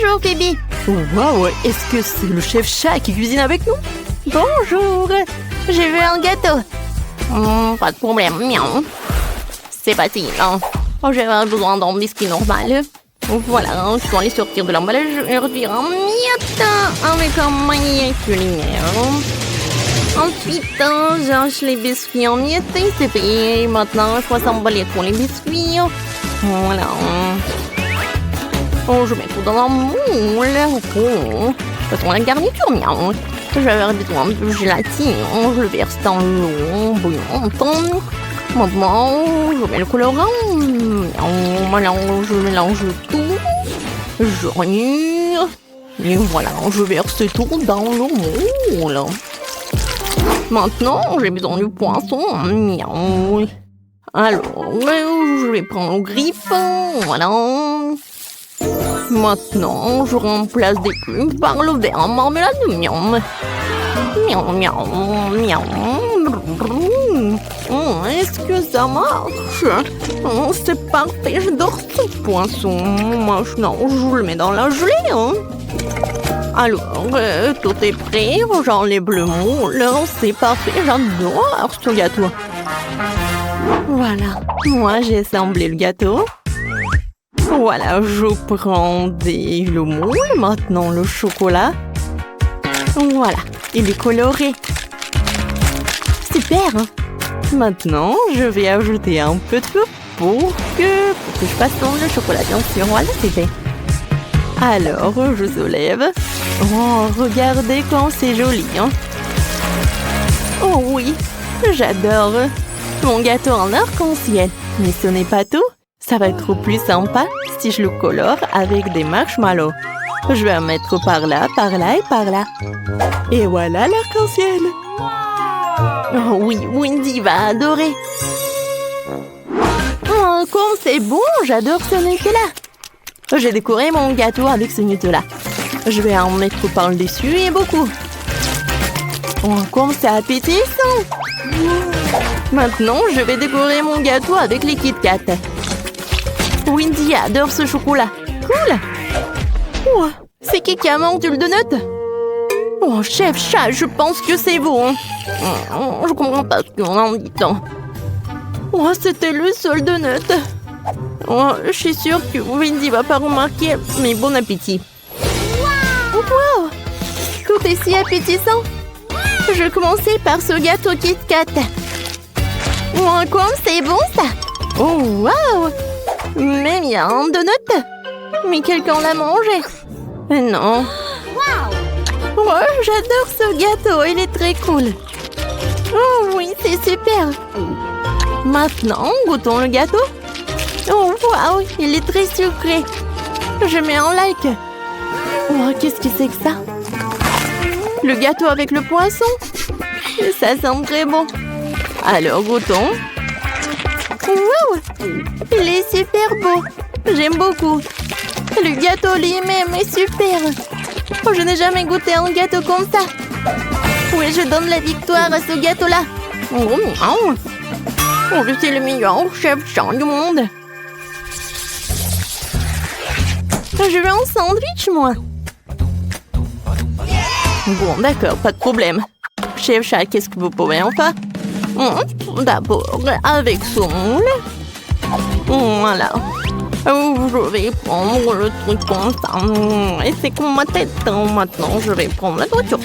Bonjour, Phoebe. Waouh, est-ce que c'est le chef chat qui cuisine avec nous? Bonjour. J'ai vu un gâteau. Pas de problème. Miaou. C'est facile. Hein. Oh, j'avais besoin d'un biscuit normal. Voilà, je dois les sortir de l'emballage et retirer en miettes avec un maillet culinaire. Ensuite, j'arrache les biscuits en miettes et c'est fait. Maintenant, il faut s'emballer pour les biscuits. Voilà. Oh, je mets tout dans un moule. Oh. Faisons la garniture, miaou. J'avais besoin de gélatine. Je le verse dans l'eau bouillante. Maintenant, je mets le colorant. Je mélange tout. Je remue. Et voilà, je verse tout dans le moule. Maintenant, j'ai besoin du poisson. Miaou. Alors, je vais prendre le griffe. Voilà. Maintenant, je remplace des plumes par le verre en marmelade. Miaou. Miaou, miaou, miaou. Est-ce que ça marche? C'est parfait, j'adore ce poisson. Maintenant, je le mets dans la gelée. Hein. Alors, tout est prêt. J'enlève le moule. C'est parfait, j'adore ce gâteau. Voilà, moi j'ai assemblé le gâteau. Voilà, je prends le moule. Maintenant, le chocolat. Voilà, il est coloré. Super. Maintenant, je vais ajouter un peu de feu pour que je façonne le chocolat, bien sûr. Voilà, c'est fait. Alors, je soulève. Oh, regardez comme c'est joli. Hein. Oh oui, j'adore. Mon gâteau en arc-en-ciel. Mais ce n'est pas tout. Ça va être plus sympa si je le colore avec des marshmallows. Je vais en mettre par là et par là. Et voilà l'arc-en-ciel. Oh oui, Wendy va adorer. Oh, comme c'est bon, j'adore ce Nutella. J'ai décoré mon gâteau avec ce Nutella. Je vais en mettre par le dessus et beaucoup. Oh, comme c'est appétissant. Maintenant, je vais décorer mon gâteau avec les Kit Kat. Wendy adore ce chocolat. Cool. Oh, c'est qui a mordu le donut? Oh, chef chat, je pense que c'est vous. Hein. Je comprends pas ce qu'on en dit. Oh, c'était le seul donut. Oh, je suis sûre que Wendy va pas remarquer, mais bon appétit. Wow! Tout est si appétissant. Je vais commencer par ce gâteau Kit Kat. Oh, comme c'est bon ça! Oh, wow! Mais il y a un donut. Mais quelqu'un l'a mangé. Non. Oh, j'adore ce gâteau, il est très cool. Oh oui, c'est super. Maintenant, goûtons le gâteau. Oh, wow, il est très sucré. Je mets un like. Oh, qu'est-ce que c'est que ça? Le gâteau avec le poisson. Ça sent très bon. Alors, goûtons. Wow, il est super beau. J'aime beaucoup. Le gâteau lui-même est super. Oh, je n'ai jamais goûté un gâteau comme ça. Oui, je donne la victoire à ce gâteau-là. Oh, je suis le meilleur chef chat du monde. Je veux un sandwich, moi. Bon, d'accord, pas de problème. Chef chat, qu'est-ce que vous pouvez en faire? D'abord, avec ce moule. Voilà. Je vais prendre le truc comme ça. Et c'est comme ma tête. Maintenant, je vais prendre la voiture.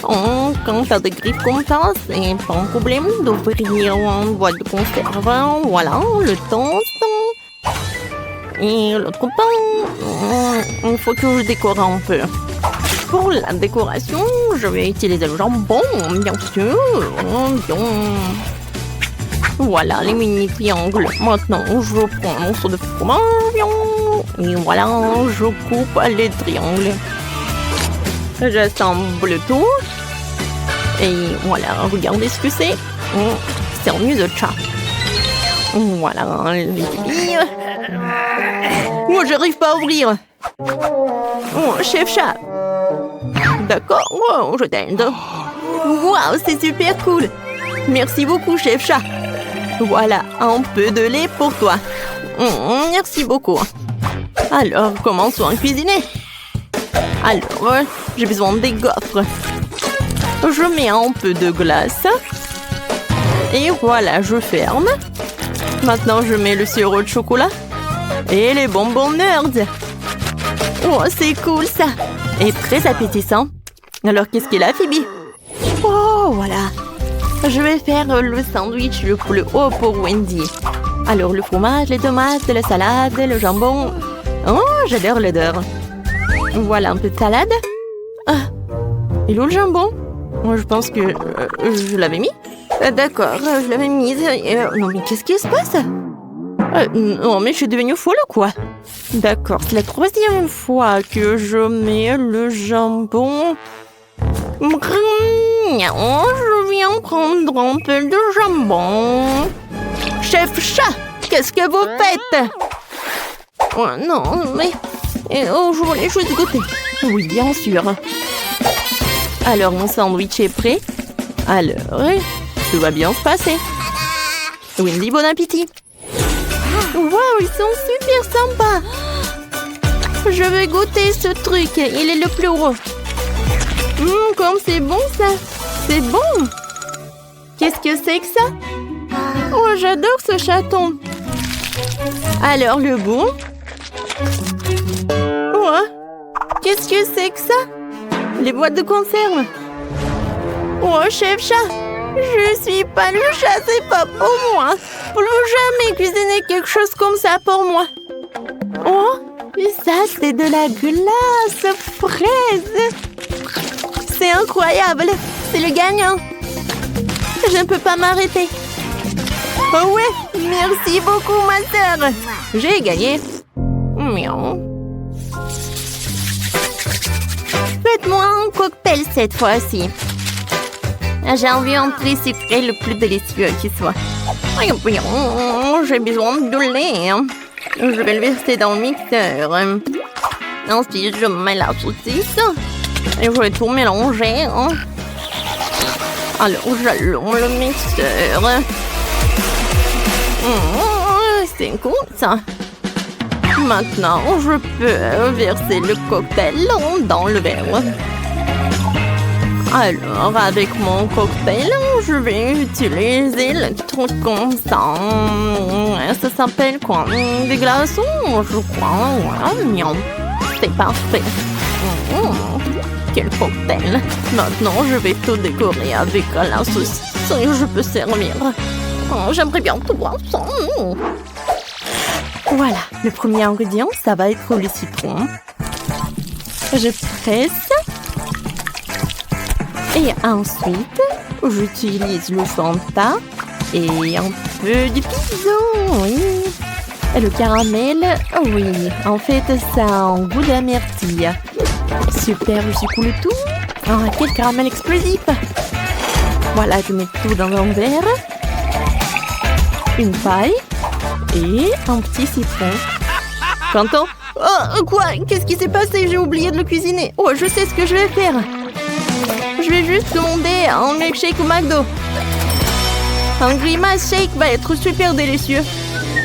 Quand t'as des griffes comme ça, c'est pas un problème d'ouvrir une boîte de conserve. Voilà, le temps. Et l'autre pain. Il faut que je décore un peu. Pour la décoration, je vais utiliser le jambon, bien sûr. Voilà les mini triangles. Maintenant, je prends un morceau de fromage. Et voilà, je coupe les triangles. J'assemble tout. Et voilà, regardez ce que c'est. C'est un mieux de chat. Voilà, les filles. Oh, j'arrive pas à ouvrir. Oh, chef chat. D'accord, oh, je t'aide. Waouh, c'est super cool. Merci beaucoup, chef chat. Voilà, un peu de lait pour toi. Merci beaucoup. Alors, commençons à cuisiner. Alors, j'ai besoin des gaufres. Je mets un peu de glace. Et voilà, je ferme. Maintenant, je mets le sirop de chocolat. Et les bonbons Nerds. Oh, c'est cool ça. Et très appétissant. Alors, qu'est-ce qu'il a, Phoebe? Oh, voilà. Je vais faire le sandwich le plus haut pour Wendy. Alors, le fromage, les tomates, la salade, le jambon. Oh, j'adore l'odeur. Voilà un peu de salade. Ah, et où le jambon? Moi, je pense que je l'avais mis. D'accord, je l'avais mise. Non, mais qu'est-ce qui se passe? Non, mais je suis devenue folle ou quoi? D'accord, c'est la 3e fois que je mets le jambon. Je viens prendre un peu de jambon. Chef chat, qu'est-ce que vous faites? Oh, non, mais... je voulais juste goûter. Oui, bien sûr. Alors, mon sandwich est prêt. Alors, tout va bien se passer. Wendy, bon appétit. Waouh, ils sont super sympas. Je vais goûter ce truc. Il est le plus gros. Comme c'est bon, ça. C'est bon. Qu'est-ce que c'est que ça? Oh, j'adore ce chaton. Alors, le goût. Oh, qu'est-ce que c'est que ça? Les boîtes de conserve. Oh, chef chat. Je suis pas le chat, c'est pas pour moi. Plus jamais cuisiner quelque chose comme ça pour moi. Oh, et ça, c'est de la glace fraise. C'est incroyable. C'est le gagnant. Je ne peux pas m'arrêter. Oh ouais, merci beaucoup, ma sœur. J'ai gagné. Miaou. Faites-moi un cocktail cette fois-ci. J'ai envie d'un truc sucré le plus délicieux qui soit. J'ai besoin de lait. Je vais le verser dans le mixeur. Ensuite, je mets la saucisse. Et je vais tout mélanger. Alors, j'allume le mixeur. C'est cool, ça. Maintenant, je peux verser le cocktail dans le verre. Alors, avec mon cocktail, je vais utiliser le truc comme ça. Ça s'appelle quoi? Des glaçons, je crois. Voilà, miam. C'est parfait. Quel cocktail. Maintenant, je vais tout décorer avec la saucisse et je peux servir. J'aimerais bien tout voir ça. Voilà, le premier ingrédient, ça va être le citron. Je presse. Et ensuite, j'utilise le Fanta et un peu de pizza, oui. Et le caramel, oui. En fait, ça a un goût d'amertume. Super, je secoue le tout. Ah, quel caramel explosif. Voilà, je mets tout dans un verre. Une paille et un petit citron. Quentin? Oh, quoi? Qu'est-ce qui s'est passé? J'ai oublié de le cuisiner. Oh, je sais ce que je vais faire. Je vais juste commander un milkshake au McDo. Un grimace shake va être super délicieux.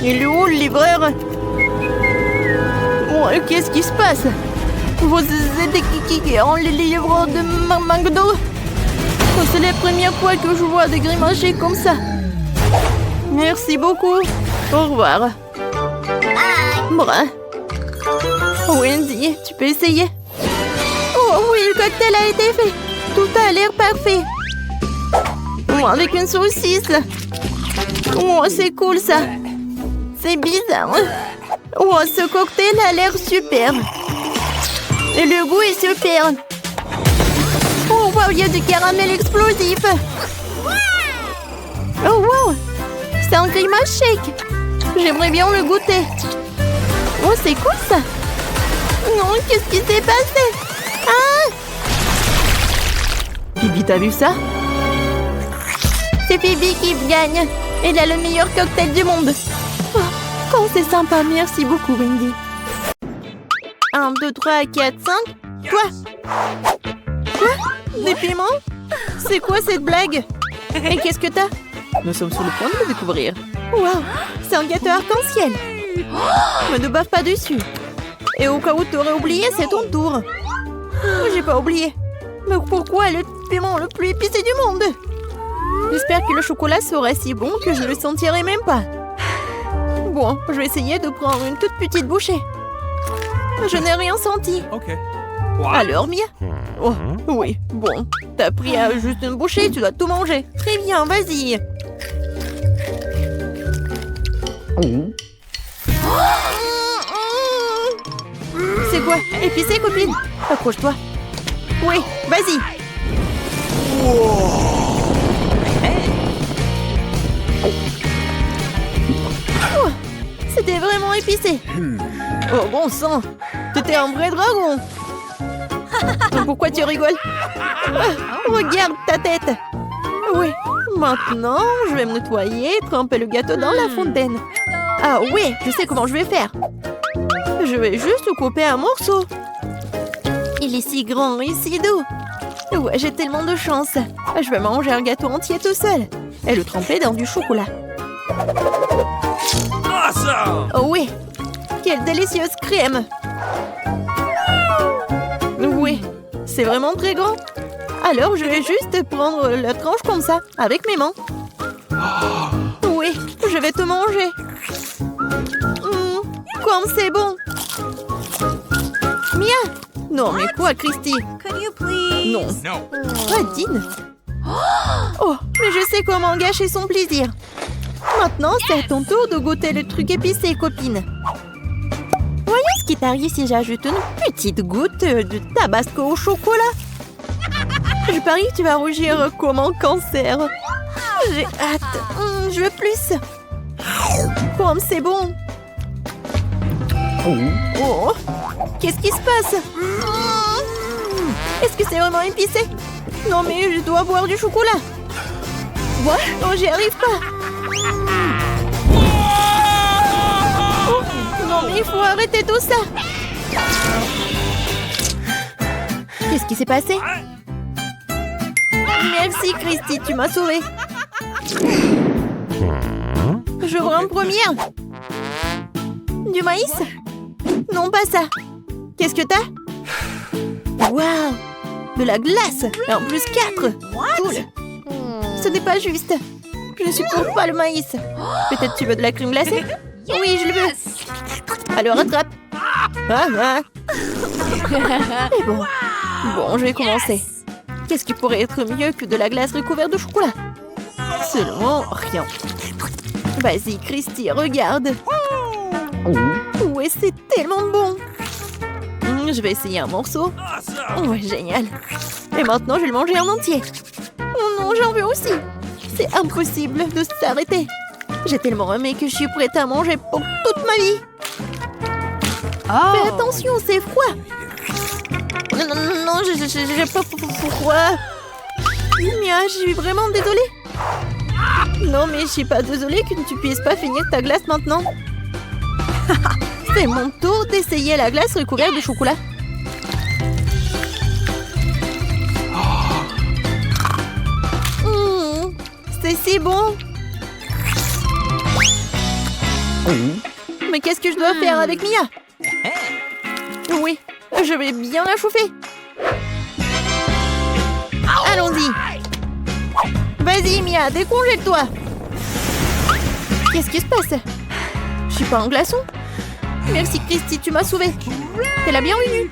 Il est où le livreur? Oh, qu'est-ce qui se passe? Vous êtes qui les livreurs de McDo? Oh, c'est la première fois que je vois des grimace shake comme ça. Merci beaucoup. Au revoir. Brun. Wendy, tu peux essayer? Oh oui, le cocktail a été fait. Tout a l'air parfait. Oh, avec une saucisse. Oh, c'est cool ça. C'est bizarre. Oh, ce cocktail a l'air super. Et le goût est super. Oh, wow, il y a du caramel explosif. Oh, wow. C'est un grimace shake. J'aimerais bien le goûter. Oh, c'est cool ça. Non, qu'est-ce qui s'est passé? Ah! Phoebe, t'as vu ça? C'est Phoebe qui gagne. Elle a le meilleur cocktail du monde. Oh, quand c'est sympa, merci beaucoup, Wendy. 1, 2, 3, 4, 5. Quoi? Quoi? Des piments? C'est quoi cette blague? Et qu'est-ce que t'as? Nous sommes sur le point de le découvrir. Waouh, c'est un gâteau arc-en-ciel. Oh, mais ne bave pas dessus. Et au cas où tu aurais oublié, c'est ton tour. J'ai pas oublié. Mais pourquoi le piment le plus épicé du monde? J'espère que le chocolat sera si bon que je ne le sentirai même pas. Bon, je vais essayer de prendre une toute petite bouchée. Je n'ai rien senti. Okay. Alors, Mia? Oh, oui, bon. T'as pris juste une bouchée, tu dois tout manger. Très bien, vas-y. C'est quoi? Épicé, copine? Accroche-toi. Oui, vas-y. Oh, c'était vraiment épicé. Oh, bon sang. T'étais un vrai dragon. Pourquoi tu rigoles? Regarde ta tête. Oui, maintenant, je vais me nettoyer et tremper le gâteau dans la fontaine. Ah oui, je sais comment je vais faire. Je vais juste le couper en morceaux. Il est si grand et si doux. Ouais, j'ai tellement de chance. Je vais manger un gâteau entier tout seul. Et le tremper dans du chocolat. Awesome! Oh oui, quelle délicieuse crème. Oui, c'est vraiment très grand. Alors, je vais juste prendre la tranche comme ça, avec mes mains. Oui, je vais tout manger. Comme c'est bon. Mia! Non, mais quoi, Christy? Could you please? Non. No. Dean. Oh, mais je sais comment gâcher son plaisir. Maintenant, c'est à ton tour de goûter le truc épicé, copine. Voyons ce qui t'arrive si j'ajoute une petite goutte de tabasco au chocolat. Je parie que tu vas rougir comme un cancer. J'ai hâte. Je veux plus. Comme c'est bon. Oh, qu'est-ce qui se passe? Est-ce que c'est vraiment épicé? Non, mais je dois boire du chocolat. Quoi? Oh, j'y arrive pas. Oh, non, mais il faut arrêter tout ça. Qu'est-ce qui s'est passé? Merci, Christy, tu m'as sauvée. Je veux en première. Du maïs? Non, pas ça. Qu'est-ce que t'as? Waouh! De la glace! Et en plus 4! Cool! Ce n'est pas juste. Je ne supporte pas le maïs. Peut-être tu veux de la crème glacée? Oui, je le veux. Alors attrape. Et bon. Bon, je vais commencer. Qu'est-ce qui pourrait être mieux que de la glace recouverte de chocolat? Seulement rien. Vas-y, Christy, regarde. Ouais, c'est tellement bon. Je vais essayer un morceau. Ouais, génial. Et maintenant, je vais le manger en entier. Oh non, j'en veux aussi. C'est impossible de s'arrêter. J'ai tellement aimé que je suis prête à manger pour toute ma vie. Fais attention, c'est froid. Non, non, non, non, j'ai pas froid. Mia, je suis vraiment désolée. Non, mais je suis pas désolée que tu puisses pas finir ta glace maintenant. C'est mon tour d'essayer la glace recouverte de chocolat. C'est si bon. Mais qu'est-ce que je dois faire avec Mia? Oui, je vais bien la chauffer. Allons-y. Vas-y, Mia, décongèle-toi. Qu'est-ce qui se passe? Je suis pas en glaçon? Merci, Christy, tu m'as sauvée. T'es la bienvenue.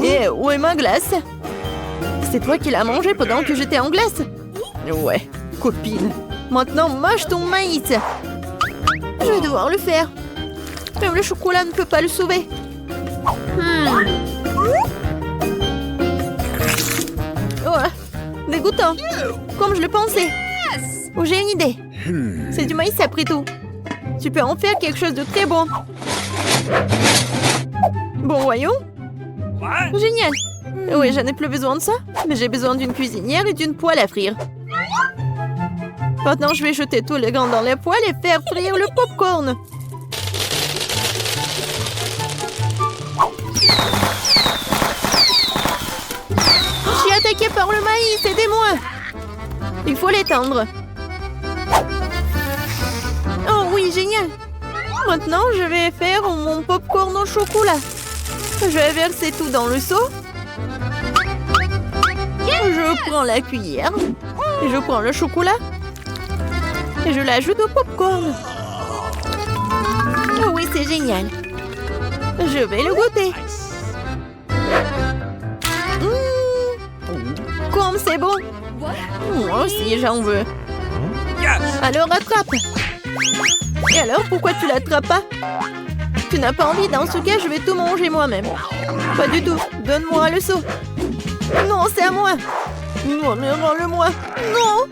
Et où est ma glace? C'est toi qui l'as mangée pendant que j'étais en glace? Ouais, copine. Maintenant, mâche ton maïs. Je vais devoir le faire. Même le chocolat ne peut pas le sauver. Oh, dégoûtant. Comme je le pensais. Oh, j'ai une idée. C'est du maïs après tout. Tu peux en faire quelque chose de très bon. Bon, voyons. Génial. Oui, je n'ai plus besoin de ça. Mais j'ai besoin d'une cuisinière et d'une poêle à frire. Maintenant, je vais jeter tous les grains dans la poêle et faire frire le popcorn. Je suis attaquée par le maïs, aidez-moi. Il faut l'éteindre. Oh oui, génial. Maintenant, je vais faire mon popcorn popcorn au chocolat. Je vais verser tout dans le seau. Je prends la cuillère. Et je prends le chocolat. Et je l'ajoute au popcorn. Oh oui, c'est génial. Je vais le goûter. Comme c'est bon. Moi aussi, j'en veux. Alors, attrape. Et alors, pourquoi tu l'attrapes pas? Tu n'as pas envie? Dans ce cas, je vais tout manger moi-même. Pas du tout. Donne-moi le seau. Non, c'est à moi. Non, mais rends-le-moi. Non.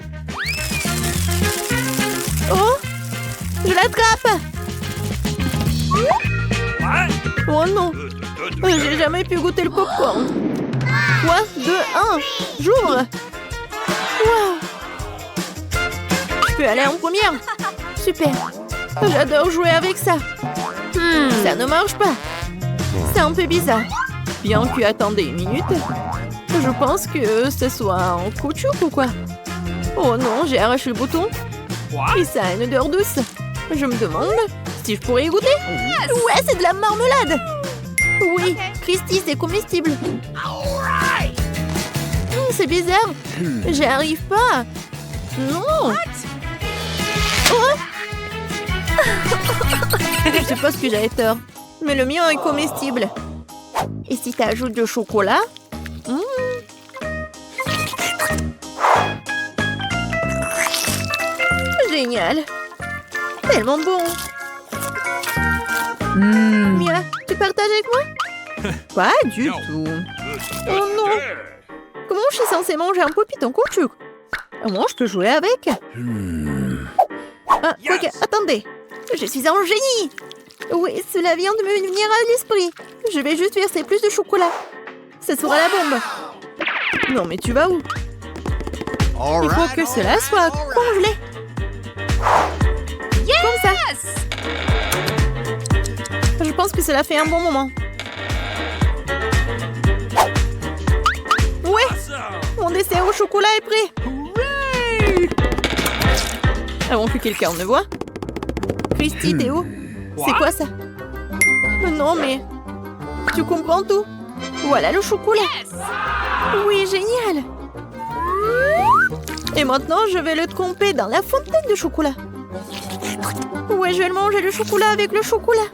Oh, je l'attrape. Oh non. J'ai jamais pu goûter le popcorn. 3, 2, 1. J'ouvre. Wow. Je peux aller en première. Super. J'adore jouer avec ça. Ça ne marche pas. C'est un peu bizarre. Bien que attendez une minute. Je pense que ce soit en caoutchouc ou quoi. Oh non, j'ai arraché le bouton. Et ça a une odeur douce. Je me demande si je pourrais y goûter. Ouais, c'est de la marmelade. Oui, Christy, c'est comestible. C'est bizarre. J'y arrive pas. Non. Oh. Je sais pas ce que j'avais tort. Mais le mien est comestible. Et si tu ajoutes du chocolat? Génial. Tellement bon. Mia, tu partages avec moi? Pas du tout. Oh non. Comment je suis censée manger un pop-it en caoutchouc? Moi, je peux jouer avec. Ah, ok, attendez. Je suis un génie. Oui, cela vient de me venir à l'esprit. Je vais juste verser plus de chocolat. Ce sera la bombe. Non, mais tu vas où? Il faut que cela soit congelé. Comme ça. Je pense que cela fait un bon moment. Ouais, mon dessert au chocolat est prêt. Avant que quelqu'un ne voie. Christy, t'es où? C'est quoi ça? Non, mais... Tu comprends tout? Voilà le chocolat. Oui, génial. Et maintenant, je vais le tremper dans la fontaine de chocolat. Ouais, je vais le manger le chocolat avec le chocolat.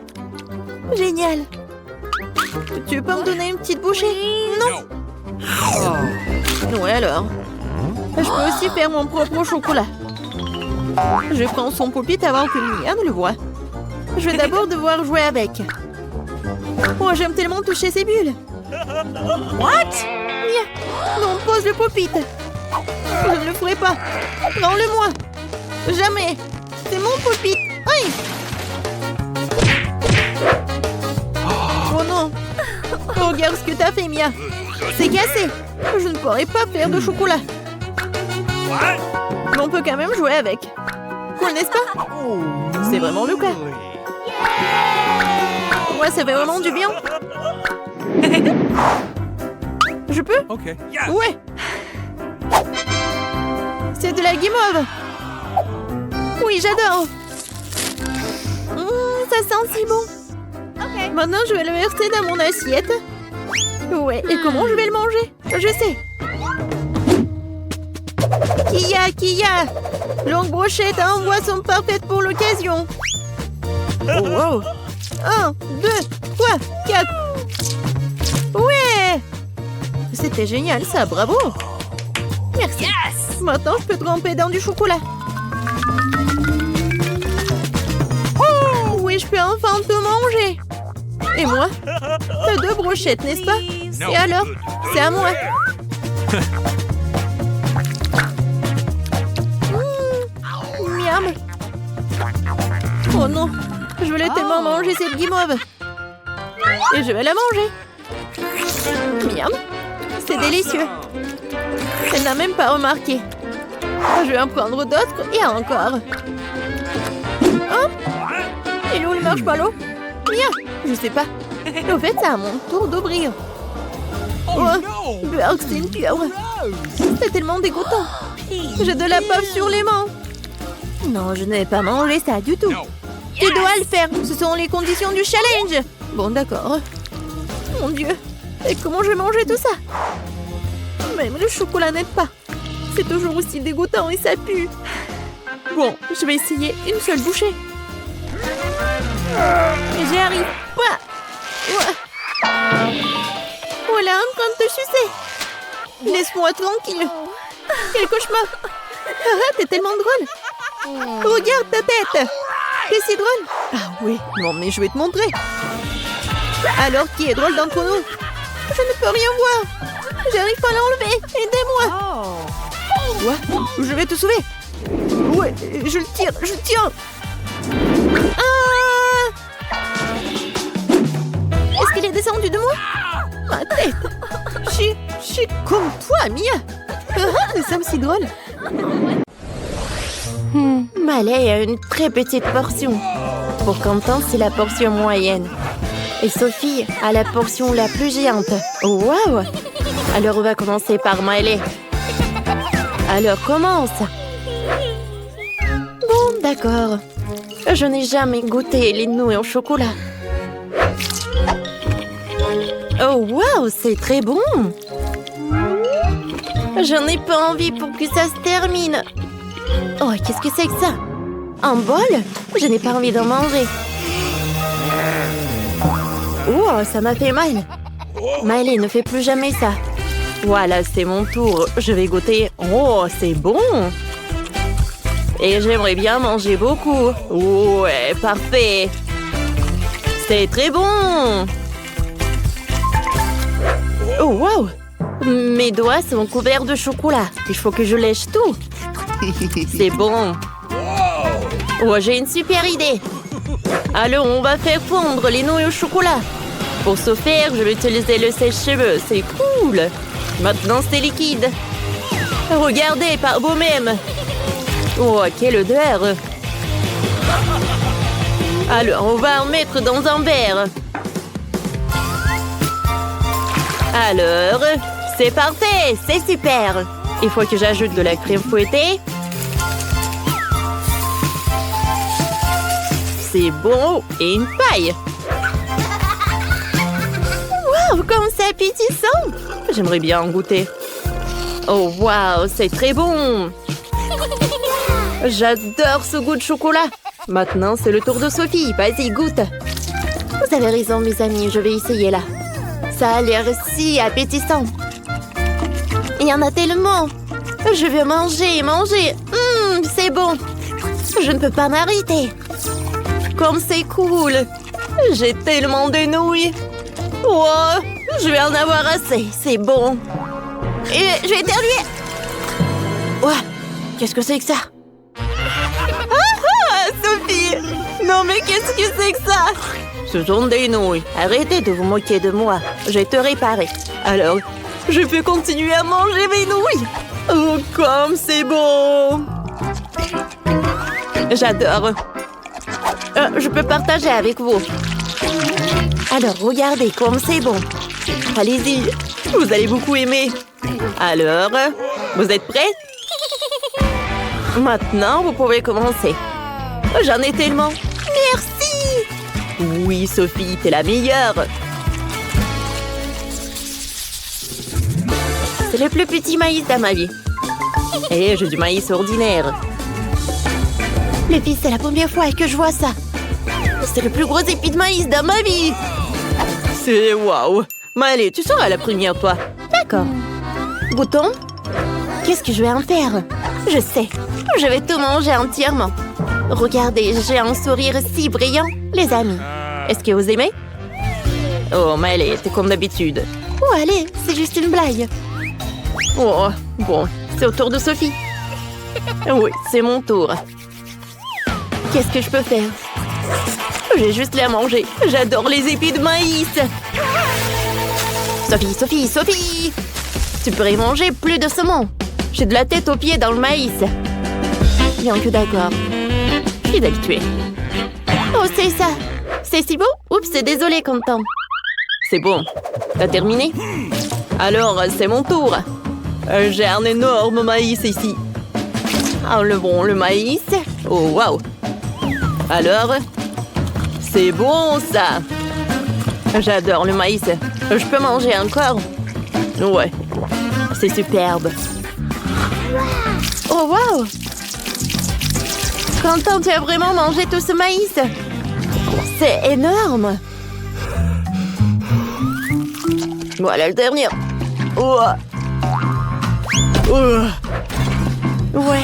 Génial. Tu peux me donner une petite bouchée? Non. Ouais, alors. Je peux aussi faire mon propre chocolat. Je prends son pop-it avant que Mia ne le voie. Je vais d'abord devoir jouer avec. Oh, j'aime tellement toucher ces bulles. What? Mia, non, pose le pop-it. Je ne le ferai pas. Prends-le-moi. Jamais. C'est mon pop-it. Aïe. Oh non. Regarde ce que t'as fait, Mia. C'est cassé. Je ne pourrai pas faire de chocolat. Mais on peut quand même jouer avec. Cool, n'est-ce pas? C'est vraiment le cas. Ouais, ça fait vraiment du bien. Je peux? Ouais. C'est de la guimauve. Oui, j'adore. Ça sent si bon. Maintenant, je vais le verser dans mon assiette. Ouais, et comment je vais le manger? Je sais. Kia, longue brochette en boisson parfaite pour l'occasion. Oh, wow. 1, 2, 3, 4. Ouais. C'était génial ça, bravo. Merci. Yes. Maintenant, je peux tremper dans du chocolat. Oh, oui, je peux enfin tout manger. Et moi? T'as 2 brochettes, n'est-ce pas? Et alors? C'est à moi. Miam. Oh non, je voulais tellement manger cette guimauve. Et je vais la manger. Miam. C'est délicieux. Elle n'a même pas remarqué. Je vais en prendre d'autres et encore. Hop. Et où le marshmallow? Mia, je sais pas. Au fait, c'est à mon tour d'ouvrir. Oh, Burke, c'est une pieuvre. C'est tellement dégoûtant. J'ai de la bave sur les mains. Non, je ne vais pas manger ça du tout. Tu dois le faire. Ce sont les conditions du challenge. Bon, d'accord. Mon Dieu. Et comment je vais manger tout ça? Même le chocolat n'aide pas. C'est toujours aussi dégoûtant et ça pue. Bon, je vais essayer une seule bouchée. Et j'y arrive. Voilà, en train de te sucer. Laisse-moi tranquille. Quel cauchemar. T'es tellement drôle. Regarde ta tête. T'es si drôle. Ah oui, non mais je vais te montrer. Alors, qui est drôle d'entre nous? Je ne peux rien voir. J'arrive pas à l'enlever. Aidez-moi. Ouais, je vais te sauver. Ouais, je le tire, je le tire. Est-ce qu'il est descendu de moi? Ma tête. Je suis comme toi, Mia. Nous sommes si drôles. Malay a une très petite portion. Pour Quentin, c'est la portion moyenne. Et Sophie a la portion la plus géante. Waouh! Alors on va commencer par Malay. Alors commence. Bon, d'accord. Je n'ai jamais goûté les nouilles au chocolat. Oh waouh, c'est très bon. J'en ai pas envie pour que ça se termine. Oh, qu'est-ce que c'est que ça? Un bol? Je n'ai pas envie d'en manger. Oh, ça m'a fait mal. Miley, ne fais plus jamais ça. Voilà, c'est mon tour. Je vais goûter. Oh, c'est bon. Et j'aimerais bien manger beaucoup. Ouais, parfait. C'est très bon. Oh, wow. Mes doigts sont couverts de chocolat. Il faut que je lèche tout. C'est bon. Oh, j'ai une super idée. Alors, on va faire fondre les nouilles au chocolat. Pour ce faire, je vais utiliser le sèche-cheveux. C'est cool. Maintenant, c'est liquide. Regardez par vous-même. Oh, quelle odeur. Alors, on va en mettre dans un verre. Alors, c'est parfait. C'est super. Il faut que j'ajoute de la crème fouettée. C'est bon. Et une paille. Wow, comme c'est appétissant. J'aimerais bien en goûter. Oh, wow, c'est très bon. J'adore ce goût de chocolat. Maintenant, c'est le tour de Sophie. Vas-y, goûte. Vous avez raison, mes amis. Je vais essayer là. Ça a l'air si appétissant. Il y en a tellement. Je veux manger, manger. C'est bon. Je ne peux pas m'arrêter. Comme c'est cool. J'ai tellement de nouilles. Oh, je vais en avoir assez. C'est bon. Et je vais éternuer. Ouais, qu'est-ce que c'est que ça? Sophie! Non mais qu'est-ce que c'est que ça? Ce sont des nouilles. Arrêtez de vous moquer de moi. Je vais te réparer. Alors, je peux continuer à manger mes nouilles. Oh, comme c'est bon! J'adore. Je peux partager avec vous. Alors, regardez comme c'est bon. Allez-y, vous allez beaucoup aimer. Alors, vous êtes prêts? Maintenant, vous pouvez commencer. J'en ai tellement. Merci! Oui, Sophie, t'es la meilleure. C'est le plus petit maïs de ma vie. Et j'ai du maïs ordinaire. Les filles, c'est la première fois que je vois ça. C'est le plus gros épi de maïs de ma vie. C'est waouh. Mais allez, tu seras la première, toi. D'accord. Bouton? Qu'est-ce que je vais en faire? Je sais. Je vais tout manger entièrement. Regardez, j'ai un sourire si brillant. Les amis, est-ce que vous aimez? Oh, mais allez, t'es comme d'habitude. Oh, allez, c'est juste une blague. Oh, bon, c'est au tour de Sophie. Oui, c'est mon tour. Qu'est-ce que je peux faire? J'ai juste les à manger. J'adore les épis de maïs. Sophie, Sophie, Sophie! Tu pourrais manger plus de saumon. J'ai de la tête aux pieds dans le maïs. Bien que d'accord. Je suis habituée. Oh, c'est ça. C'est si beau. Oups, désolé, Quentin. C'est bon. T'as terminé? Alors, c'est mon tour. J'ai un énorme maïs ici. Enlevons le maïs. Oh, waouh. Alors, c'est bon, ça. J'adore le maïs. Je peux manger encore? Ouais. C'est superbe. Oh, wow! Quentin, tu as vraiment mangé tout ce maïs? C'est énorme! Voilà le dernier. Oh. Oh. Ouais.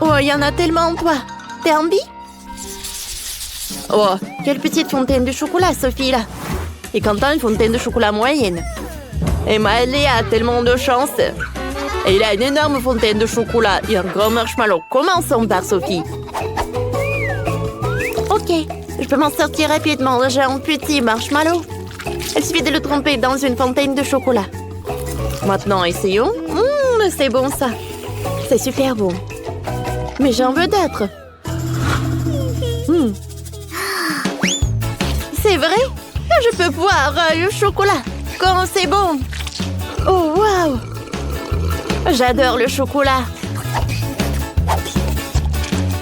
Oh, il y en a tellement, toi. T'es envie? Oh, quelle petite fontaine de chocolat, Sophie, là. Et Quentin, une fontaine de chocolat moyenne. Et Maëlé a tellement de chance. Et il a une énorme fontaine de chocolat et un grand marshmallow. Commençons par Sophie. Ok, je peux m'en sortir rapidement. J'ai un petit marshmallow. Il suffit de le tremper dans une fontaine de chocolat. Maintenant, essayons. C'est bon, ça. C'est super bon. Mais j'en veux d'autres. C'est vrai? Je peux voir le chocolat. Quand c'est bon. Oh, wow! J'adore le chocolat.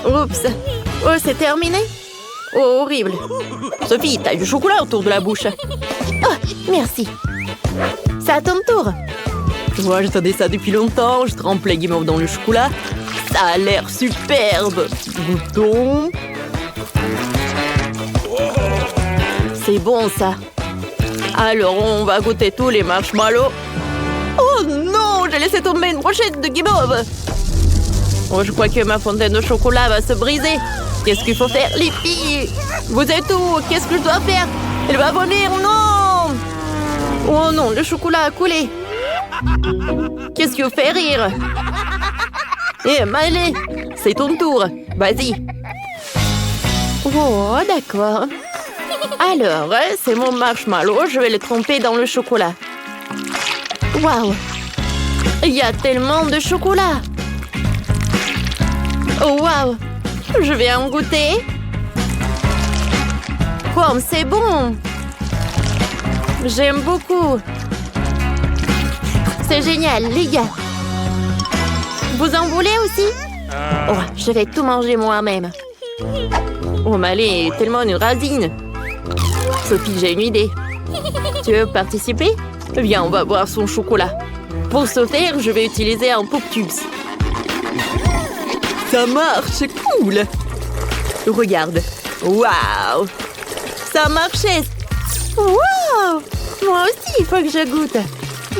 Oups. Oh, c'est terminé? Oh, horrible. Sophie, t'as du chocolat autour de la bouche. Oh, merci. C'est à ton tour. Moi, j'attendais ça depuis longtemps. Je trempe les guimauves dans le chocolat. Ça a l'air superbe. Goûtons. C'est bon, ça. Alors, on va goûter tous les marshmallows. Oh non, j'ai laissé tomber une brochette de guimauve. Oh, je crois que ma fontaine de chocolat va se briser. Qu'est-ce qu'il faut faire, les filles? Vous êtes où? Qu'est-ce que je dois faire? Elle va vomir, non! Oh non, le chocolat a coulé. Qu'est-ce qui vous fait rire? Eh, Maëlé, c'est ton tour. Vas-y. Oh, d'accord. Alors, c'est mon marshmallow. Je vais le tremper dans le chocolat. Waouh! Il y a tellement de chocolat! Oh, waouh! Je vais en goûter. Comme c'est bon! J'aime beaucoup. C'est génial, les gars. Vous en voulez aussi? Oh, je vais tout manger moi-même. Oh, Maëlé est tellement une radine. Sophie, j'ai une idée. Tu veux participer? Viens, on va boire son chocolat. Pour ce faire, je vais utiliser un Pop-Tubes. Ça marche, c'est cool. Regarde. Waouh! Ça marchait. Waouh! Moi aussi, il faut que je goûte.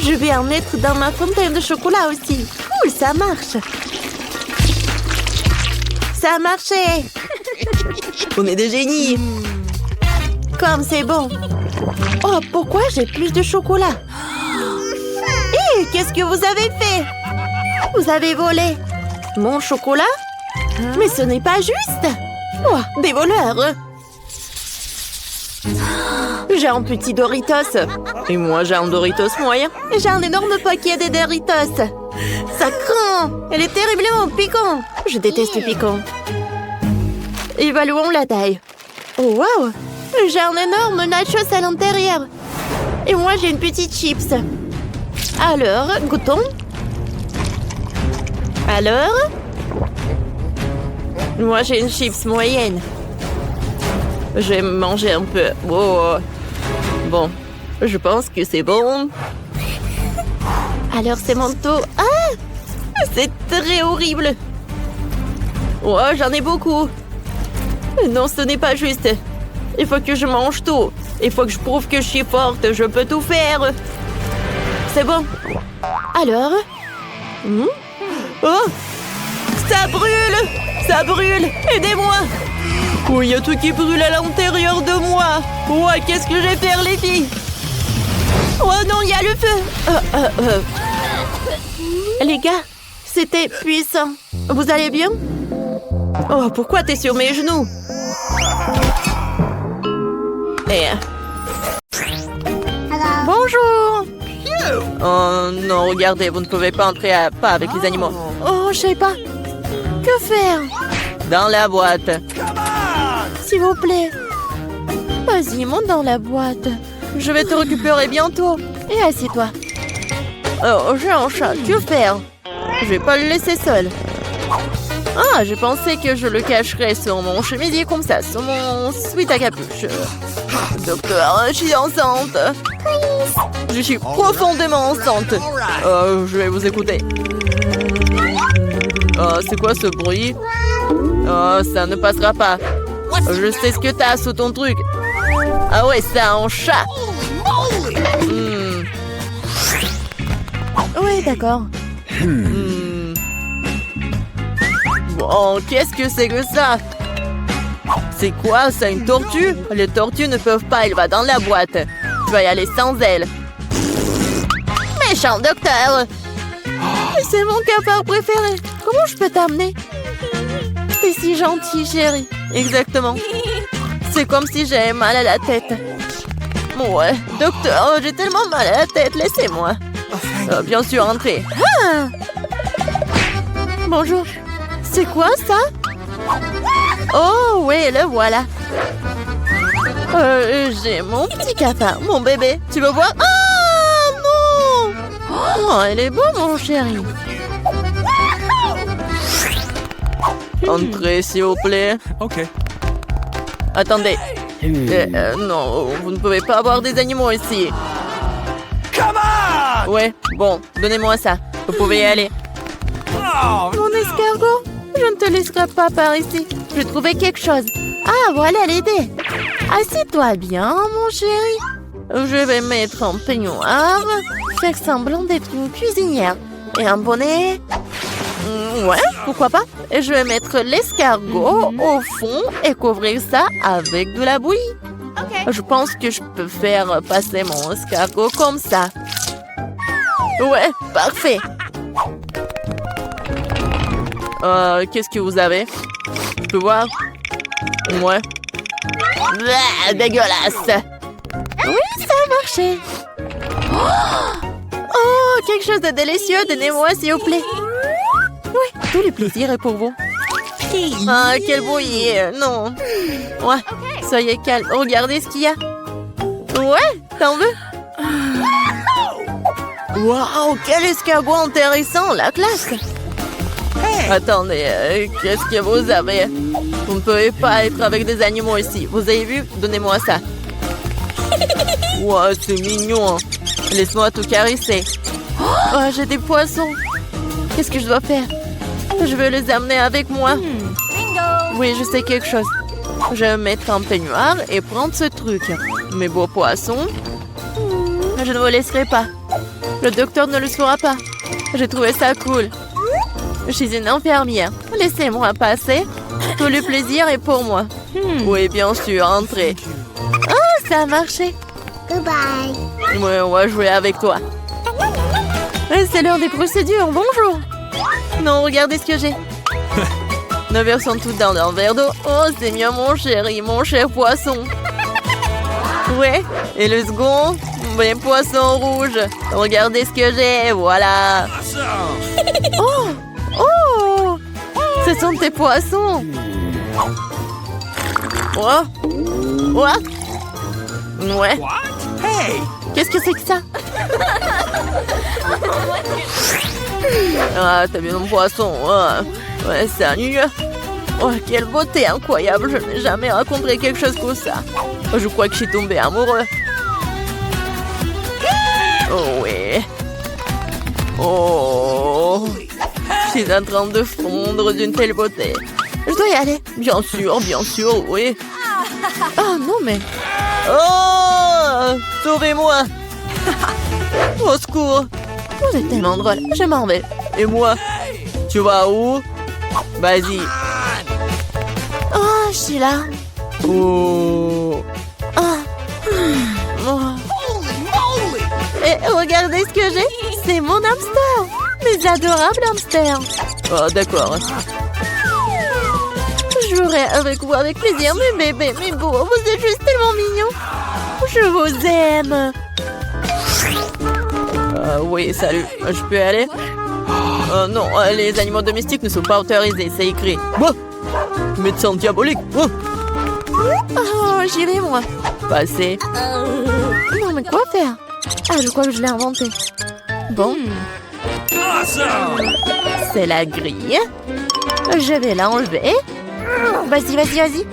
Je vais en mettre dans ma fontaine de chocolat aussi. Cool, ça marche. Ça a marché. On est des génies. Comme c'est bon. Oh, pourquoi j'ai plus de chocolat? Hé, qu'est-ce que vous avez fait? Vous avez volé mon chocolat? Mais ce n'est pas juste. Oh, des voleurs. J'ai un petit Doritos. Et moi, j'ai un Doritos moyen. Et j'ai un énorme paquet de Doritos. Ça craint. Elle est terriblement piquant. Je déteste le piquant. Évaluons la taille. Oh, wow! J'ai un énorme nachos à l'intérieur. Et moi, j'ai une petite chips. Alors, goûtons. Alors? Moi, j'ai une chips moyenne. Je vais manger un peu. Oh. Bon, je pense que c'est bon. Alors, c'est mon tour. Ah! C'est très horrible. Oh, j'en ai beaucoup. Non, ce n'est pas juste. Il faut que je mange tout. Il faut que je prouve que je suis forte. Je peux tout faire. C'est bon. Alors? Oh! Ça brûle! Ça brûle! Aidez-moi! Oh, il y a tout qui brûle à l'intérieur de moi. Oh, qu'est-ce que je vais faire, les filles? Oh non, il y a le feu. Les gars, c'était puissant. Vous allez bien? Oh, pourquoi t'es sur mes genoux? Bonjour. Oh non, regardez, vous ne pouvez pas entrer pas avec les animaux. Oh, je sais pas. Que faire? Dans la boîte. S'il vous plaît. Vas-y, monte dans la boîte. Je vais te récupérer bientôt. Et assieds-toi. Oh, j'ai un chat. Que faire? Je vais pas le laisser seul. Ah, je pensais que je le cacherais sur mon chemisier comme ça, sur mon sweat à capuche. Docteur, je suis enceinte. Je suis profondément enceinte. Je vais vous écouter. C'est quoi ce bruit? Ça ne passera pas. Je sais ce que t'as sous ton truc. Ah ouais, c'est un chat. Oui, d'accord. Bon, qu'est-ce que c'est que ça? C'est quoi, ça, une tortue? Les tortues ne peuvent pas, elle va dans la boîte. Tu vas y aller sans elle. Méchant docteur! C'est mon cafard préféré. Comment je peux t'amener? T'es si gentil, chérie. Exactement. C'est comme si j'avais mal à la tête. Ouais, docteur, j'ai tellement mal à la tête, laissez-moi. Bien sûr, entrez. Ah! Bonjour. C'est quoi ça? Oh, oui, le voilà. J'ai mon petit cafard, mon bébé. Tu veux voir? Ah, non! Oh, elle est beau, mon chéri. Entrez, s'il vous plaît. Ok. Attendez. Non, vous ne pouvez pas avoir des animaux ici. Come on! Ouais, bon, donnez-moi ça. Vous pouvez y aller. Oh, Mon escargot, je ne te laisserai pas par ici. J'ai trouvé quelque chose. Ah, voilà l'idée. Assieds-toi bien, mon chéri. Je vais mettre un peignoir, faire semblant d'être une cuisinière. Et un bonnet. Ouais, pourquoi pas. Et je vais mettre l'escargot au fond et couvrir ça avec de la bouillie. Je pense que je peux faire passer mon escargot comme ça. Ouais, parfait. Qu'est-ce que vous avez? Je peux voir? Ouais. Blah, dégueulasse. Oui, ça a marché. Oh, quelque chose de délicieux. Donnez-moi, s'il vous plaît. Oui, tout le plaisir est pour vous. Ah, quel bouillie. Non. Ouais, soyez calme. Regardez ce qu'il y a. Ouais, t'en veux? Waouh, quel escargot intéressant, la classe. Attendez, qu'est-ce que vous avez? Vous ne pouvez pas être avec des animaux ici. Vous avez vu? Donnez-moi ça. Wow, c'est mignon. Laisse-moi tout caresser. Oh, j'ai des poissons. Qu'est-ce que je dois faire? Je vais les amener avec moi. Oui, je sais quelque chose. Je vais mettre un peignoir et prendre ce truc. Mes beaux poissons. Je ne vous laisserai pas. Le docteur ne le saura pas. J'ai trouvé ça cool. Je suis une infirmière. Laissez-moi passer. Tout le plaisir est pour moi. Oui, bien sûr, entrez. Ah, ça a marché. Goodbye. Ouais, on va jouer avec toi. C'est l'heure des procédures. Bonjour. Non, regardez ce que j'ai. Nos verres sont toutes dans un verre d'eau. Oh, c'est mieux, mon chéri, mon cher poisson. Ouais. Et le second, mes poissons rouges. Regardez ce que j'ai. Voilà. Oh. Oh. Ce sont tes poissons. Oh. What? Ouais. hey! Qu'est-ce que c'est que ça? Ah, t'as vu mon poisson? Ouais, c'est un nu. Oh, quelle beauté incroyable. Je n'ai jamais rencontré quelque chose comme ça. Je crois que je suis tombée amoureux. Oh, oui. Oh. Je suis en train de fondre d'une telle beauté. Je dois y aller. Bien sûr, oui. Oh, non, mais... Oh! Sauvez-moi! Au secours! Vous êtes tellement drôle. Je m'en vais. Et moi? Tu vas où? Vas-y. Oh, je suis là. Oh. Oh. Et regardez ce que j'ai. C'est mon hamster. Mes adorables hamsters. Oh, d'accord. Je jouerai avec vous avec plaisir, mes bébés, mes beaux. Vous êtes juste tellement mignons. Je vous aime. Oui, salut. Je peux aller? Non, les animaux domestiques ne sont pas autorisés, c'est écrit. Bah, médecin diabolique. Oh, j'y vais, moi. Passez. Non, mais quoi faire? Ah, je crois que je l'ai inventé. Bon. Awesome! C'est la grille. Je vais l'enlever. Vas-y, vas-y, vas-y.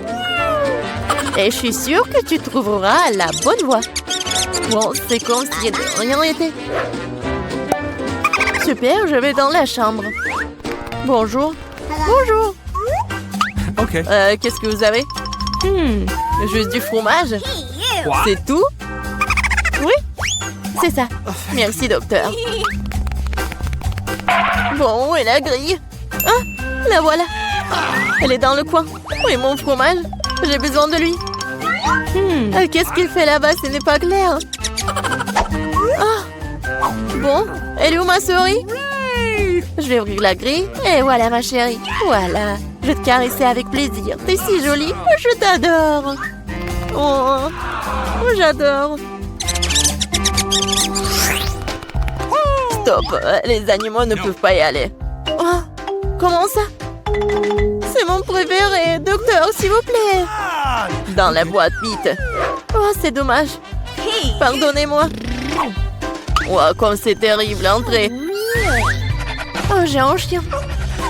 Et je suis sûre que tu trouveras la bonne voie. Bon, c'est comme s'il n'y avait rien été. Super, je vais dans la chambre. Bonjour. Bonjour. Okay. Qu'est-ce que vous avez? Juste du fromage. What? C'est tout? Oui, c'est ça. Merci, docteur. Bon, où est la grille? Ah, la voilà. Elle est dans le coin. Où est mon fromage? J'ai besoin de lui. Qu'est-ce qu'il fait là-bas? Ce n'est pas clair. Ah. Bon, elle est où ma souris? Je vais ouvrir la grille. Et voilà ma chérie. Voilà. Je vais te caresser avec plaisir. T'es si jolie. Je t'adore. Oh, j'adore. Stop. Les animaux ne peuvent pas y aller. Oh, comment ça? C'est mon préféré. Docteur, s'il vous plaît. Dans la boîte, vite. Oh, c'est dommage. Pardonnez-moi. Oh, comme c'est terrible, entrez. Oh, j'ai un chien.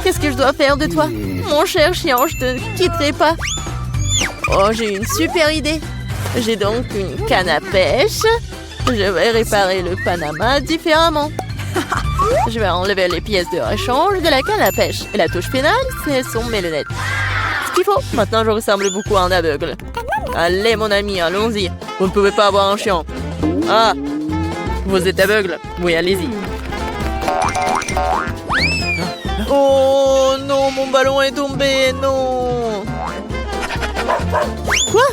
Qu'est-ce que je dois faire de toi? Mon cher chien, je te quitterai pas. Oh, j'ai une super idée. J'ai donc une canne à pêche. Je vais réparer le Panama différemment. Je vais enlever les pièces de rechange de la canne à pêche. Et la touche finale, ce sont mes lunettes. Ce qu'il faut. Maintenant, je ressemble beaucoup à un aveugle. Allez, mon ami, allons-y. Vous ne pouvez pas avoir un chien. Ah, vous êtes aveugle? Oui, allez-y. Oh non, mon ballon est tombé, non. Quoi?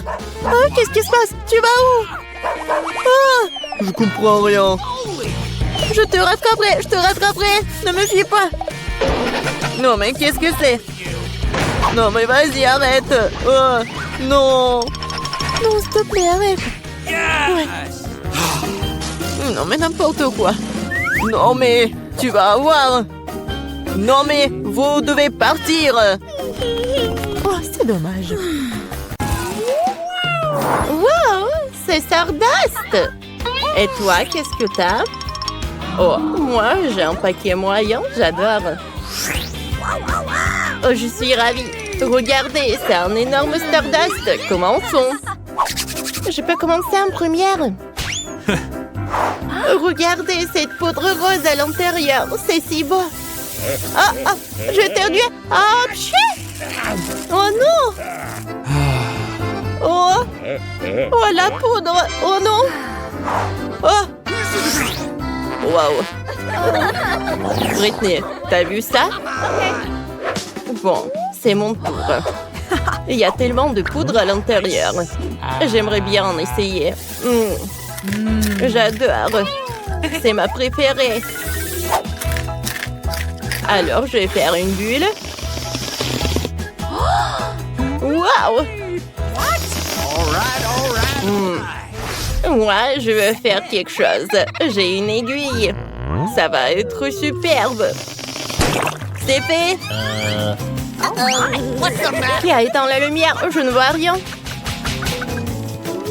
Ah, qu'est-ce qui se passe? Tu vas où? Ah, je comprends rien. Je te rattraperai, ne me fie pas. Non, mais qu'est-ce que c'est? Non, mais vas-y, arrête. Oh, non. Non, s'il te plaît, arrête. Ouais. Non, mais n'importe quoi. Non, mais tu vas voir. Non, mais vous devez partir. Oh, c'est dommage. Wow, c'est Stardust. Et toi, qu'est-ce que t'as? Oh, moi, j'ai un paquet moyen, j'adore. Oh, je suis ravie. Regardez, c'est un énorme Stardust. Commençons. Je peux commencer en première. Regardez cette poudre rose à l'intérieur. C'est si beau. Ah, ah, je vais éternuer. Ah, pchit. Oh non. Oh. Oh, la poudre. Oh non. Oh. Waouh. Britney, t'as vu ça? Bon, c'est mon tour. Il y a tellement de poudre à l'intérieur. J'aimerais bien en essayer. J'adore. C'est ma préférée. Alors, je vais faire une bulle. Waouh! Moi, je veux faire quelque chose. J'ai une aiguille. Ça va être superbe. C'est fait. Qui a éteint la lumière? Je ne vois rien.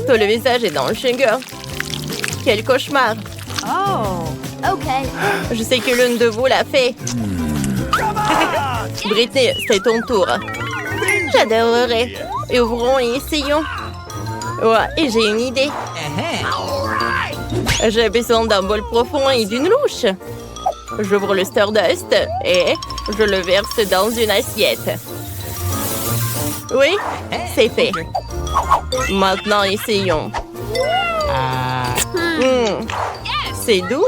Tout le visage est dans le sugar. Quel cauchemar. Oh, ok. Je sais que l'une de vous l'a fait. Britney, c'est ton tour. J'adorerais. Ouvrons et essayons. Ouais, et j'ai une idée. J'ai besoin d'un bol profond et d'une louche. J'ouvre le Stardust et je le verse dans une assiette. Oui, c'est fait. Maintenant, essayons. C'est doux.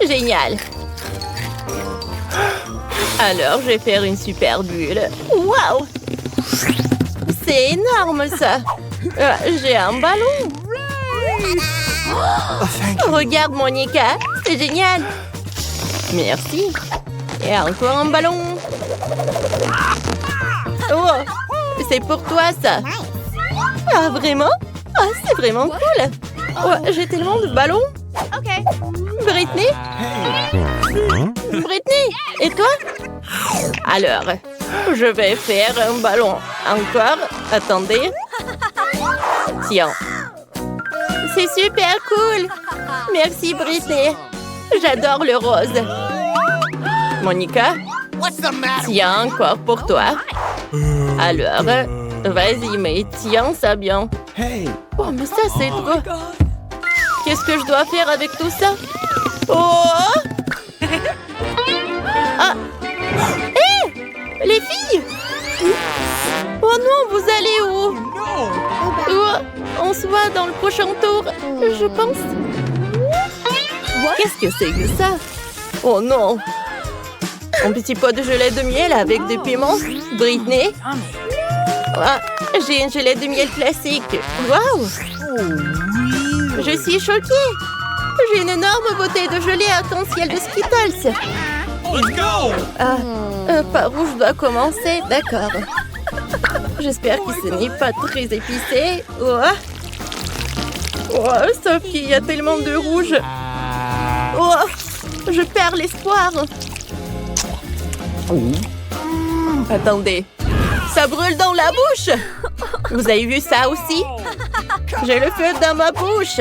Génial. Alors, je vais faire une super bulle. Waouh! C'est énorme, ça. J'ai un ballon. Regarde, Monica. C'est génial. Merci. Et encore un ballon. Oh, c'est pour toi, ça. Ah, vraiment? Ah, c'est vraiment cool. Oh, j'ai tellement de ballons. Britney? Britney, et toi? Alors, je vais faire un ballon. Encore. Attendez. Tiens. C'est super cool. Merci, Britney. J'adore le rose. Monica, tiens, encore pour toi. Alors, vas-y, mais tiens ça bien. Oh, mais ça, c'est trop. Qu'est-ce que je dois faire avec tout ça? Oh! Ah! Hé! Les filles! Oh non, vous allez où? Oh, on se voit dans le prochain tour, je pense. Qu'est-ce que c'est que ça? Oh non! Un petit pot de gelée de miel avec du piment. Britney? Ah, j'ai une gelée de miel classique. Waouh! Je suis choquée. J'ai une énorme bouteille de gelée arc-en-ciel de Skittles. Let's go! Par où je dois commencer? D'accord. J'espère que ce n'est pas très épicé. Oh, Sophie, il y a tellement de rouge. Oh, je perds l'espoir. Attendez, ça brûle dans la bouche. Vous avez vu ça aussi? J'ai le feu dans ma bouche.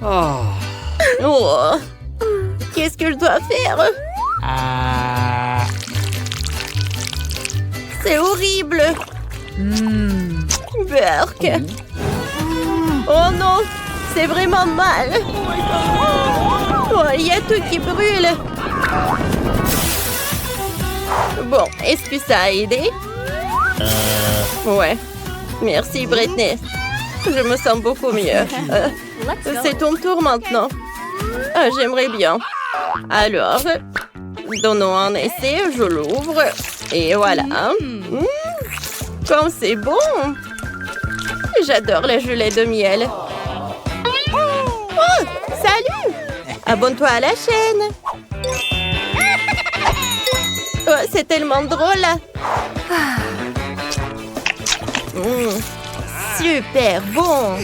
Oh, qu'est-ce que je dois faire? C'est horrible. Burk. Oh non, c'est vraiment mal. Oh, il y a tout qui brûle. Bon, est-ce que ça a aidé? Ouais. Merci, Britney. Je me sens beaucoup mieux. C'est ton tour maintenant. J'aimerais bien. Alors, donnons un essai. Je l'ouvre. Et voilà. Comme c'est bon. J'adore la gelée de miel. Oh, salut! Abonne-toi à la chaîne. Oh, c'est tellement drôle. Super bon.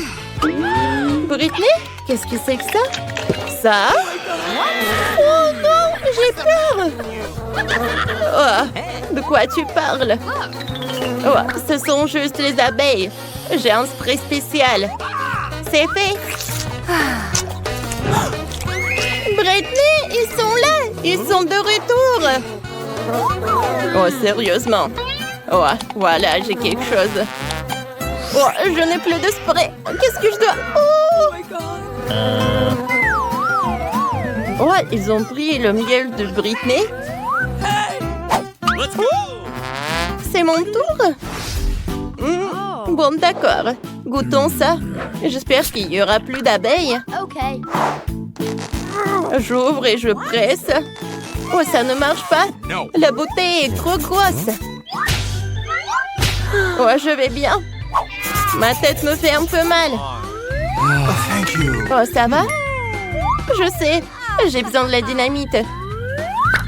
Britney, qu'est-ce que c'est que ça? Ça? Oh non, j'ai peur. Oh, de quoi tu parles? Oh, ce sont juste les abeilles. J'ai un spray spécial. C'est fait. Britney, ils sont là. Ils sont de retour. Oh, sérieusement. Oh, voilà, j'ai quelque chose. Oh, je n'ai plus de spray. Qu'est-ce que je dois... Oh, ils ont pris le miel de Britney. C'est mon tour. Bon, d'accord. Goûtons ça. J'espère qu'il y aura plus d'abeilles. Okay. J'ouvre et je presse. Oh, ça ne marche pas. La bouteille est trop grosse. Oh, je vais bien. Ma tête me fait un peu mal. Oh, ça va? Je sais. J'ai besoin de la dynamite.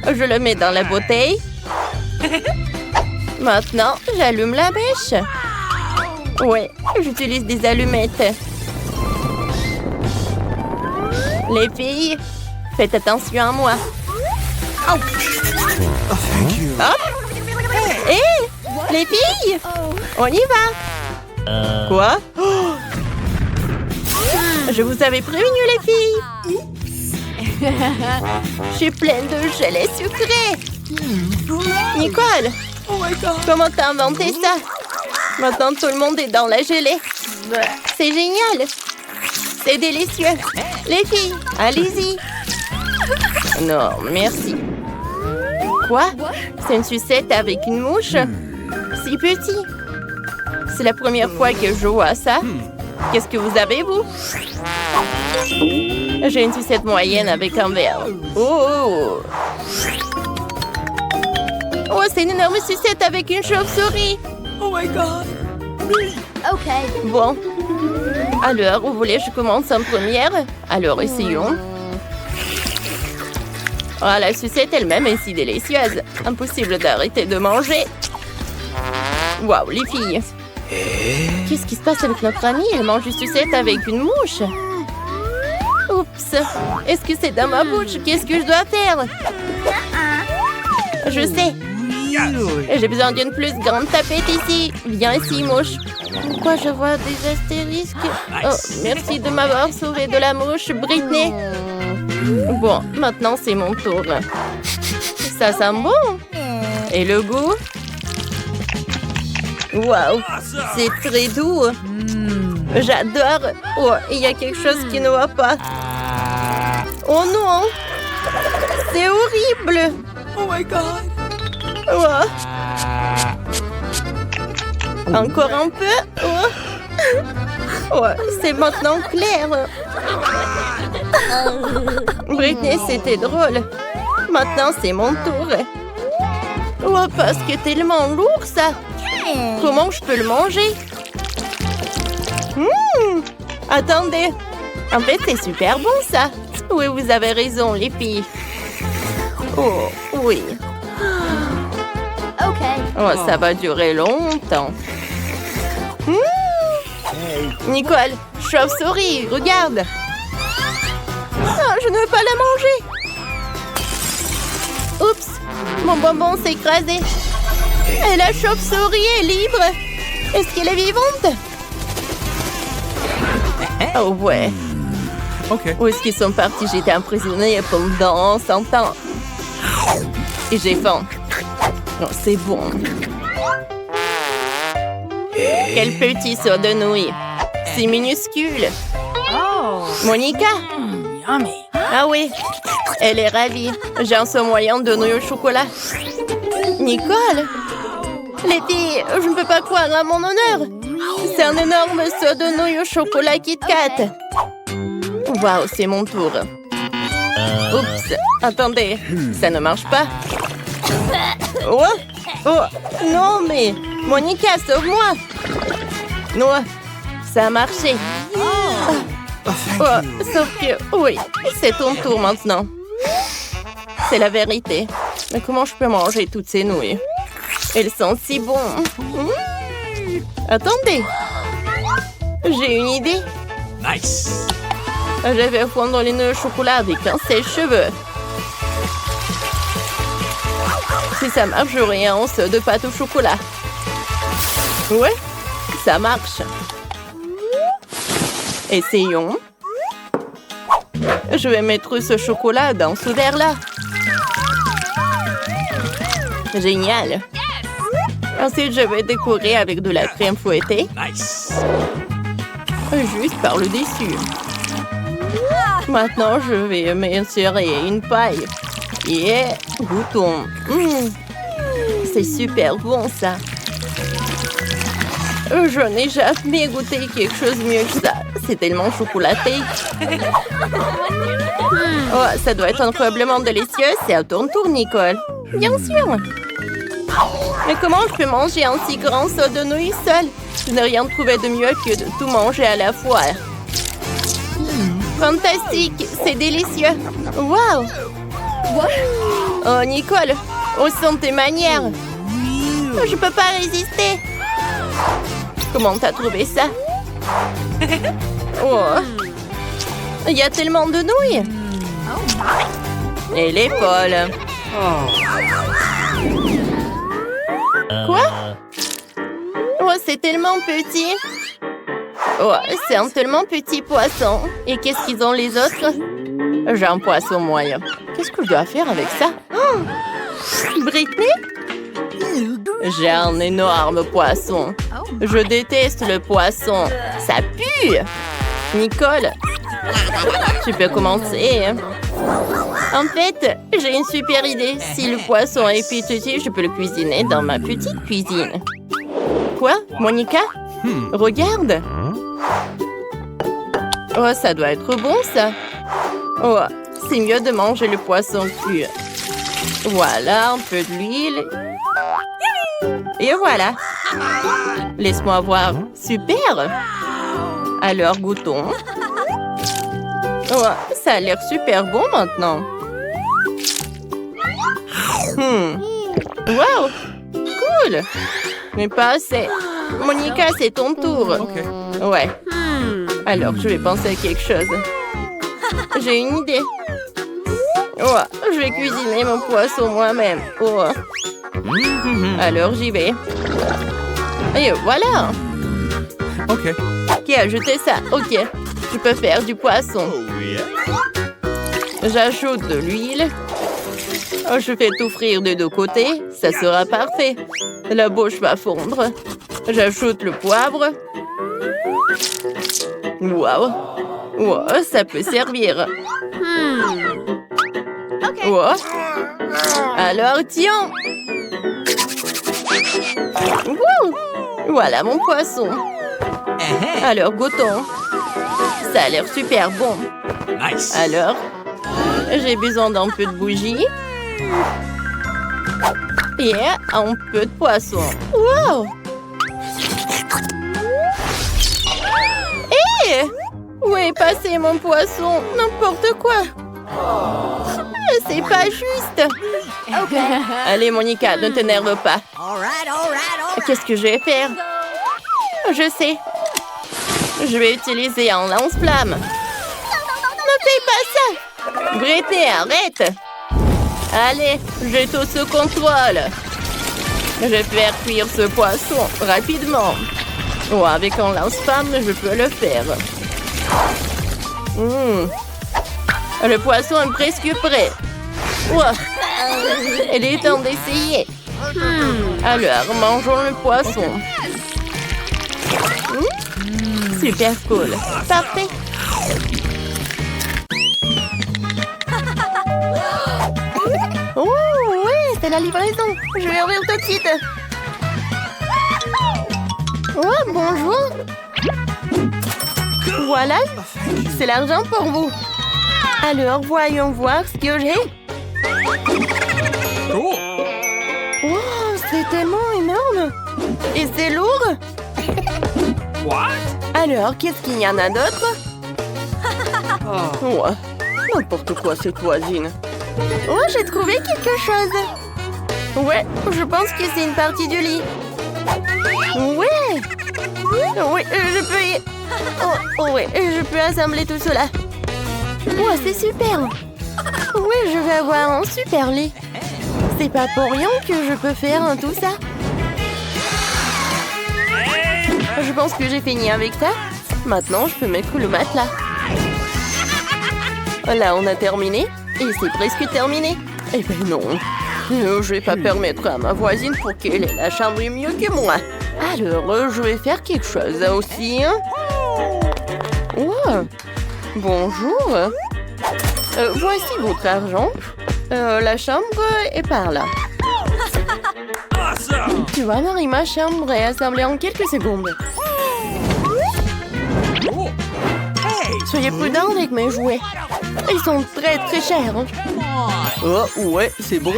Je le mets dans la bouteille. Maintenant, j'allume la mèche. Ouais, j'utilise des allumettes. Les filles, faites attention à moi. Hop! Hé! Les filles! On y va! Quoi? Je vous avais prévenu, les filles! Je suis pleine de gelée sucrée! Nicole! Comment t'as inventé ça? Maintenant, tout le monde est dans la gelée. C'est génial! C'est délicieux! Les filles, allez-y! Non, merci. Quoi? C'est une sucette avec une mouche? Si petit. C'est la première fois que je vois ça. Qu'est-ce que vous avez, vous? J'ai une sucette moyenne avec un verre. Oh! Oh, c'est une énorme sucette avec une chauve-souris. Oh my God! Okay. Bon. Alors, vous voulez que je commence en première? Alors, essayons. Oh, la sucette elle-même est si délicieuse. Impossible d'arrêter de manger. Waouh, les filles. Qu'est-ce qui se passe avec notre amie? Elle mange une sucette avec une mouche. Oups. Est-ce que c'est dans ma bouche? Qu'est-ce que je dois faire? Je sais. J'ai besoin d'une plus grande tapette ici. Viens ici, mouche. Pourquoi je vois des astérisques? Oh, merci de m'avoir sauvé de la mouche, Britney. Bon, maintenant c'est mon tour. Ça sent bon. Et le goût? Waouh, c'est très doux. J'adore. Oh, il y a quelque chose qui ne va pas. Oh non, c'est horrible. Oh my god. Oh. Encore un peu. Oh. Oh, c'est maintenant clair. Britney, c'était drôle. Maintenant, c'est mon tour. Oh, parce que tellement lourd, ça. Comment je peux le manger? Attendez. En fait, c'est super bon, ça. Oui, vous avez raison, les filles. Oh, oui. Okay. Oh, ça va durer longtemps. Nicole, chauve-souris, regarde. Oh, je ne veux pas la manger. Oups, mon bonbon s'est écrasé. Et la chauve-souris est libre. Est-ce qu'elle est vivante? Oh ouais. Ok. Où est-ce qu'ils sont partis? J'étais emprisonnée pendant 100 ans. Et j'ai faim. Oh, c'est bon. Quel petit saut de nouilles. C'est minuscule. Monica? Yummy. Ah oui, elle est ravie. J'ai un seau moyen de nouilles au chocolat. Nicole? Les filles, je ne peux pas croire à mon honneur. C'est un énorme seau de nouilles au chocolat Kit Kat. Waouh, c'est mon tour. Oups, attendez, ça ne marche pas. Oh, oh, non mais, Monica, sauve-moi. Non, ça a marché. Oh, sauf que, oui, c'est ton tour maintenant. C'est la vérité. Mais comment je peux manger toutes ces nouilles? Elles sont si bonnes. Attendez. J'ai une idée. Nice. Je vais fondre les nœuds au chocolat avec un sèche-cheveux. Si ça marche, j'aurai un os de pâte au chocolat. Ouais, ça marche. Essayons. Je vais mettre ce chocolat dans ce verre-là. Génial. Ensuite, je vais décorer avec de la crème fouettée. Nice. Juste par le dessus. Maintenant, je vais m'insérer une paille. Et goûtons. C'est super bon, ça. Je n'ai jamais goûté quelque chose de mieux que ça. C'est tellement chocolaté. Oh, ça doit être incroyablement délicieux. C'est à ton tour, Nicole. Bien sûr. Mais comment je peux manger un si grand seau de nouilles seul? Je n'ai rien trouvé de mieux que de tout manger à la fois. Fantastique, c'est délicieux. Waouh. Oh, Nicole, où sont tes manières? Je peux pas résister. Comment t'as trouvé ça? Oh, il y a tellement de nouilles. Elle est folle. Quoi? Oh, c'est tellement petit. Oh, c'est un tellement petit poisson. Et qu'est-ce qu'ils ont les autres? J'ai un poisson moyen. Qu'est-ce que je dois faire avec ça? Oh, Britney? J'ai un énorme poisson. Je déteste le poisson. Ça pue! Nicole, tu peux commencer. En fait, j'ai une super idée. Si le poisson est petit, je peux le cuisiner dans ma petite cuisine. Quoi? Monica? Regarde! Oh, ça doit être bon, ça. Oh, c'est mieux de manger le poisson cru. Voilà, un peu d'huile. Et voilà. Laisse-moi voir. Super! Alors, goûtons. Oh, ça a l'air super bon maintenant. Wow! Cool! Mais pas assez. Monica, c'est ton tour. Ok. Ouais. Alors, je vais penser à quelque chose. J'ai une idée. Oh, je vais cuisiner mon poisson moi-même. Oh. Alors, j'y vais. Et voilà. Ok. Qui a jeté ça? Ok. Je peux faire du poisson. J'ajoute de l'huile. Je fais tout frire des deux côtés, ça sera parfait. La bouche va fondre. J'ajoute le poivre. Waouh! Wow, ça peut servir. Wow. Alors, tiens! Wouh! Voilà mon poisson. Alors, goûtons. Ça a l'air super bon. Nice. Alors, j'ai besoin d'un peu de bougie. Et un peu de poisson. Wow! Hé! Où est passé mon poisson? N'importe quoi. C'est pas juste. Allez, Monica, ne t'énerve pas. Qu'est-ce que je vais faire? Je sais. Je vais utiliser un lance-flamme. Ne fais pas ça! Britney, arrête! Allez, j'ai tout sous contrôle. Je vais faire cuire ce poisson rapidement. Oh, avec un lance-flamme, je peux le faire. Le poisson est presque prêt. Oh. Il est temps d'essayer. Alors, mangeons le poisson. Super cool. Parfait. Oh, ouais, c'est la livraison. Je vais ouvrir tout de suite. Oh, bonjour. Voilà, c'est l'argent pour vous. Alors, voyons voir ce que j'ai. Cool. Wow, c'est tellement énorme. Et c'est lourd. What? Alors, qu'est-ce qu'il y en a d'autre? Ouais, n'importe quoi cette voisine. Oh, j'ai trouvé quelque chose. Ouais, je pense que c'est une partie du lit. Ouais. Oui, je peux y... Oh, ouais, je peux assembler tout cela. Ouais, c'est super. Oui, je vais avoir un super lit. C'est pas pour rien que je peux faire tout ça. Je pense que j'ai fini avec ça. Maintenant, je peux mettre le matelas. Là, on a terminé. Et c'est presque terminé. Eh ben non. Je vais pas permettre à ma voisine pour qu'elle ait la chambre mieux que moi. Alors, je vais faire quelque chose aussi. Hein? Oh. Bonjour. Voici votre argent. La chambre est par là. Awesome. Tu vois, Marie, ma chambre est assemblée en quelques secondes. Cool. Hey. Soyez prudents avec mes jouets. Ils sont très très chers. Oh, ouais, c'est bon.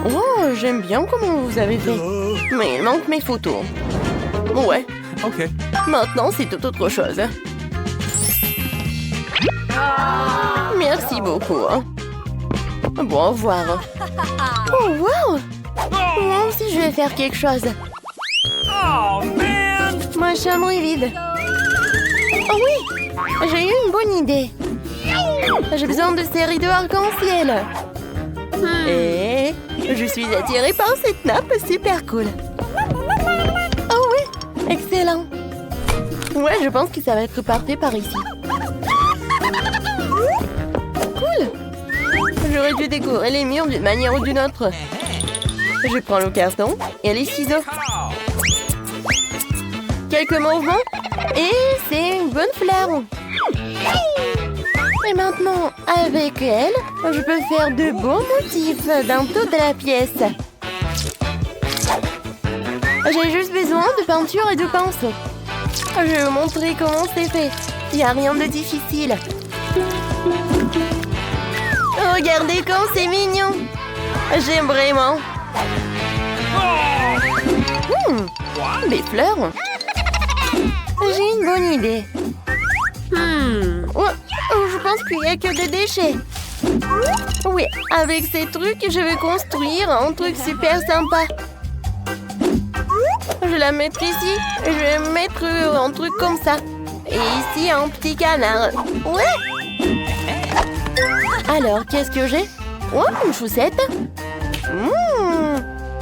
Oh, j'aime bien comment vous avez fait. Mais il manque mes photos. Ouais, Okay. maintenant c'est tout autre chose. Merci beaucoup. Bon, au revoir. Oh, wow! Moi aussi, je vais faire quelque chose. Oh man. Ma chambre est vide. Oh oui! J'ai eu une bonne idée. J'ai besoin de ces rideaux arc-en-ciel. Et je suis attirée par cette nappe super cool. Oh oui! Excellent! Ouais, je pense que ça va être parfait par ici. Cool! J'aurais dû décorer les murs d'une manière ou d'une autre. Je prends le carton et les ciseaux. Quelques mouvements et c'est une bonne fleur. Et maintenant, avec elle, je peux faire de beaux motifs dans toute la pièce. J'ai juste besoin de peinture et de pinceau. Je vais vous montrer comment c'est fait. Il n'y a rien de difficile. Regardez comme c'est mignon. J'aime vraiment. Des fleurs. J'ai une bonne idée. Je pense qu'il n'y a que des déchets. Oui, avec ces trucs, je vais construire un truc super sympa. Je vais la mettre ici. Je vais mettre un truc comme ça. Et ici, un petit canard. Ouais. Alors, qu'est-ce que j'ai? Oh, une chaussette.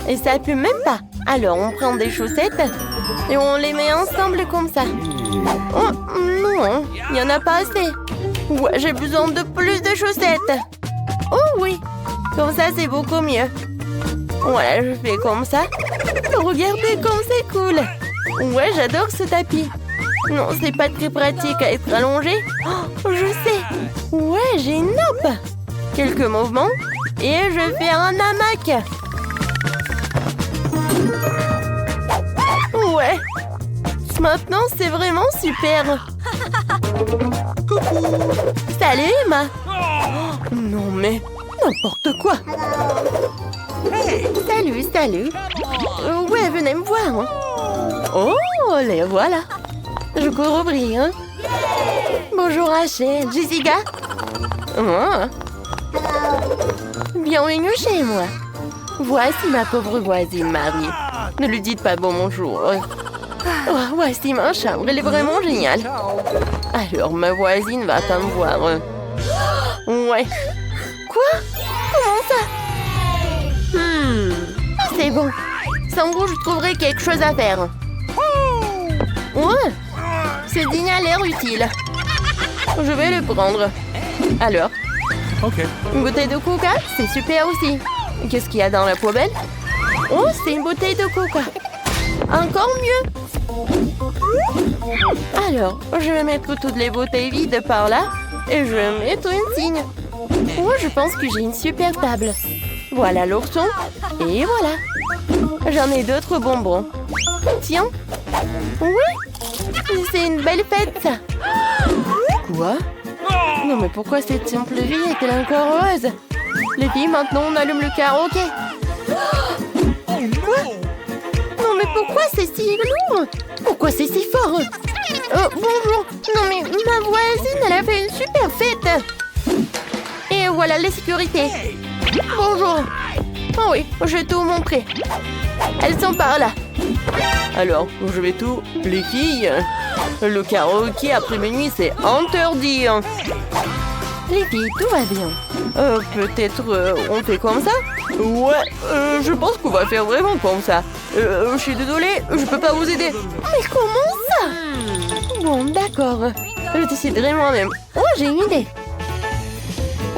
Et ça pue même pas. Alors, on prend des chaussettes et on les met ensemble comme ça. Oh, non, il n'y en a pas assez. Ouais, j'ai besoin de plus de chaussettes. Oh oui. Comme ça, c'est beaucoup mieux. Voilà, je fais comme ça. Regardez comme c'est cool. Ouais, j'adore ce tapis. Non, c'est pas très pratique à être allongé. Oh, je sais. Ouais, j'ai une nappe. Quelques mouvements et je fais un hamac. Ouais. Maintenant, c'est vraiment super. Salut, Emma. Oh, non, mais n'importe quoi. Salut, salut. Ouais, venez me voir. Hein. Oh, les voilà. Je cours ouvrir. Hein. Bonjour, Rachel. Jessica. Oh. Bienvenue chez moi. Voici ma pauvre voisine mariée. Ne lui dites pas bonjour. Oh, voici ma chambre. Elle est vraiment géniale. Alors, ma voisine va pas me voir. Ouais. Quoi? Comment ça? C'est bon. Sans vous, je trouverai quelque chose à faire. Ouais. Ce dîner a l'air utile. Je vais le prendre. Alors? OK. Une bouteille de coca, c'est super aussi. Qu'est-ce qu'il y a dans la poubelle? Oh, c'est une bouteille de coca. Encore mieux. Alors, je vais mettre toutes les bouteilles vides par là et je vais mettre une signe. Oh, je pense que j'ai une super table. Voilà l'ourson. Et voilà. J'en ai d'autres bonbons. Tiens. Oui. C'est une belle fête, ça. Quoi? Non, mais pourquoi cette simple vie est-elle encore heureuse? Les filles, maintenant, on allume le karaoké. Quoi? Non, mais pourquoi c'est si lourd? Pourquoi c'est si fort? Bonjour. Non, mais ma voisine, elle a fait une super fête. Et voilà les sécurités. Bonjour. Oh oui, je vais tout montrer. Elles sont par là. Alors, je vais tout... Les filles, le karaoké après minuit, c'est interdit. Les filles, tout va bien. Peut-être on fait comme ça? Ouais, je pense qu'on va faire vraiment comme ça. Je suis désolée, je peux pas vous aider. Mais comment ça? Bon, d'accord. Je déciderai moi-même. Oh, j'ai une idée.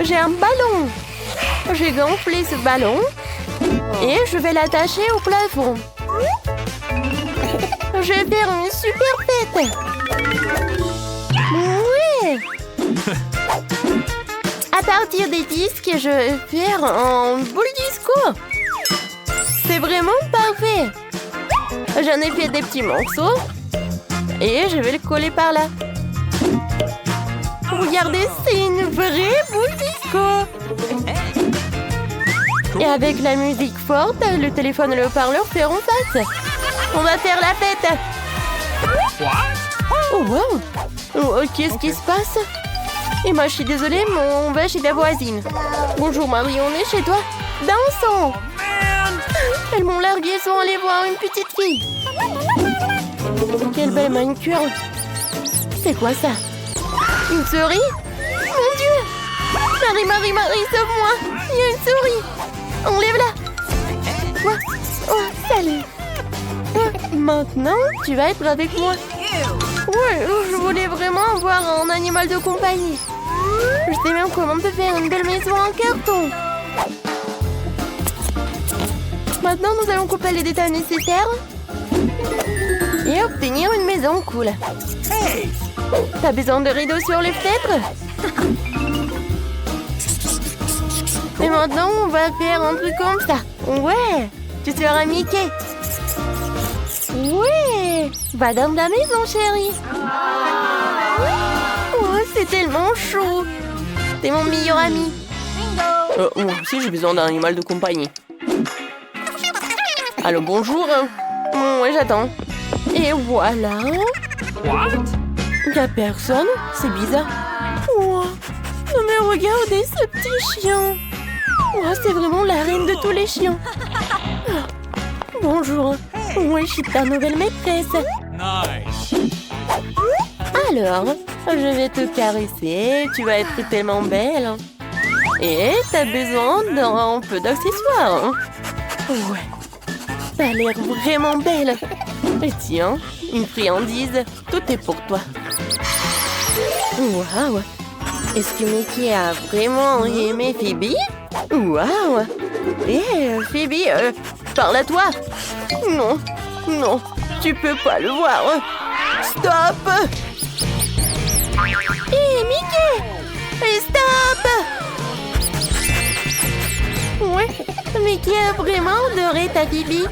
J'ai un ballon. J'ai gonflé ce ballon et je vais l'attacher au plafond. Je vais faire une super fête. Oui. À partir des disques, je vais faire un boule disco. C'est vraiment parfait. J'en ai fait des petits morceaux et je vais le coller par là. Regardez, c'est une vraie boule disco. Et avec la musique forte, le téléphone et le haut-parleur feront face. On va faire la fête. Oh wow. Oh, qu'est-ce qui se passe? Et moi, je suis désolée, mais on va chez ta voisine. Bonjour Marie, on est chez toi. Dansons. Elles m'ont largué, elles sont allées voir une petite fille. Quelle belle manucure. C'est quoi ça? Une souris? Mon Dieu! Marie, sauve-moi! Il y a une souris! Enlève-la! Quoi? Oh, salut! Maintenant, tu vas être avec moi. Ouais, je voulais vraiment avoir un animal de compagnie. Je sais même comment on peut faire une belle maison en carton. Maintenant, nous allons couper les détails nécessaires et obtenir une maison cool. T'as besoin de rideaux sur les fenêtres? Et maintenant, on va faire un truc comme ça. Ouais, tu seras Mickey. Ouais, va dans ta maison, chérie. Oh, c'est tellement chaud. T'es mon meilleur ami. Moi aussi, j'ai besoin d'un animal de compagnie. Allô, bonjour. Ouais, j'attends. Et voilà. Y'a personne? C'est bizarre. Oh, non mais regardez ce petit chien. Oh, c'est vraiment la reine de tous les chiens. Bonjour. Ouais, je suis ta nouvelle maîtresse. Nice. Alors, je vais te caresser. Tu vas être tellement belle. Et t'as besoin d'un peu d'accessoires. Ouais. T'as l'air vraiment belle. Et tiens, une friandise. Tout est pour toi. Waouh. Est-ce que Mickey a vraiment aimé Phoebe? Wow! Phoebe, parle à toi! Non, non, tu peux pas le voir! Stop! Hé, Mickey! Stop! Ouais, Mickey a vraiment adoré ta Phoebe!